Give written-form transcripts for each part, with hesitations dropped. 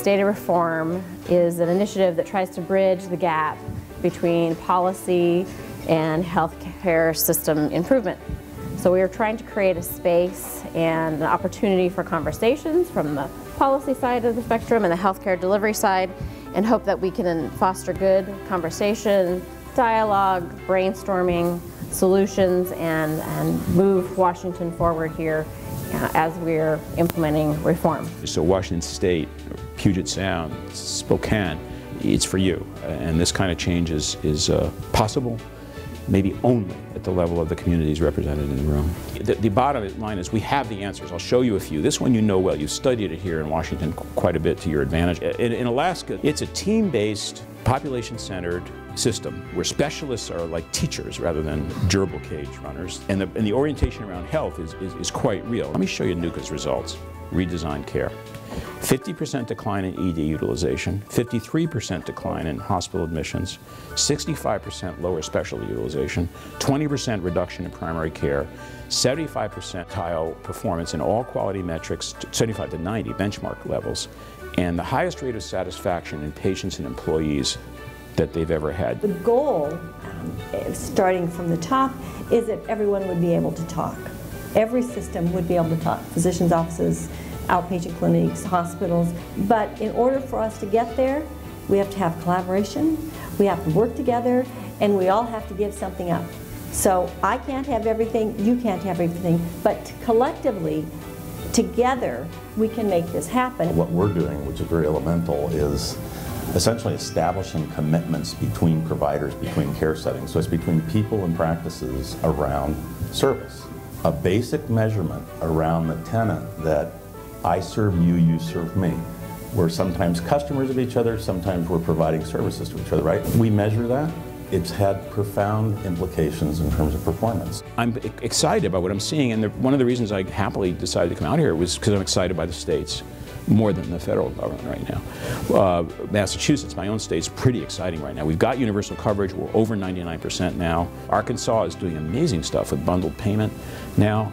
Data Reform is an initiative that tries to bridge the gap between policy and healthcare system improvement. So we are trying to create a space and an opportunity for conversations from the policy side of the spectrum and the healthcare delivery side, and hope that we can foster good conversation, dialogue, brainstorming, solutions, and move Washington forward here as we're implementing reform. So Washington State, Puget Sound, Spokane, it's for you. And this kind of change is possible, maybe only at the level of the communities represented in the room. The bottom line is we have the answers. I'll show you a few. This one you know well. You've studied it here in Washington quite a bit to your advantage. In Alaska, it's a team-based, population-centered system where specialists are like teachers rather than gerbil cage runners. And the orientation around health is quite real. Let me show you NUCA's results. Redesigned care. 50% decline in ED utilization, 53% decline in hospital admissions, 65% lower specialty utilization, 20% reduction in primary care, 75 percentile performance in all quality metrics, 75 to 90 benchmark levels, and the highest rate of satisfaction in patients and employees that they've ever had. The goal, starting from the top, is that everyone would be able to talk. Every system would be able to talk. Physicians' offices, outpatient clinics, hospitals. But in order for us to get there, we have to have collaboration, we have to work together, and we all have to give something up. So I can't have everything, you can't have everything, but collectively, together, we can make this happen. What we're doing, which is very elemental, is essentially establishing commitments between providers, between care settings. So it's between people and practices around service. A basic measurement around the tenet that I serve you, you serve me. We're sometimes customers of each other, sometimes we're providing services to each other, right? We measure that. It's had profound implications in terms of performance. I'm excited about what I'm seeing, and one of the reasons I happily decided to come out here was because I'm excited by the states more than the federal government right now. Massachusetts, my own state, is pretty exciting right now. We've got universal coverage. We're over 99% now. Arkansas is doing amazing stuff with bundled payment now.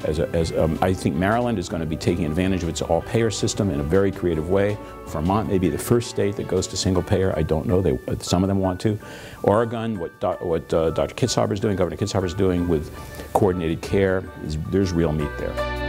I think Maryland is going to be taking advantage of its all-payer system in a very creative way. Vermont may be the first state that goes to single-payer. I don't know. Some of them want to. Oregon, what Dr. Kitzhaber is doing, Governor Kitzhaber is doing with coordinated care, there's real meat there.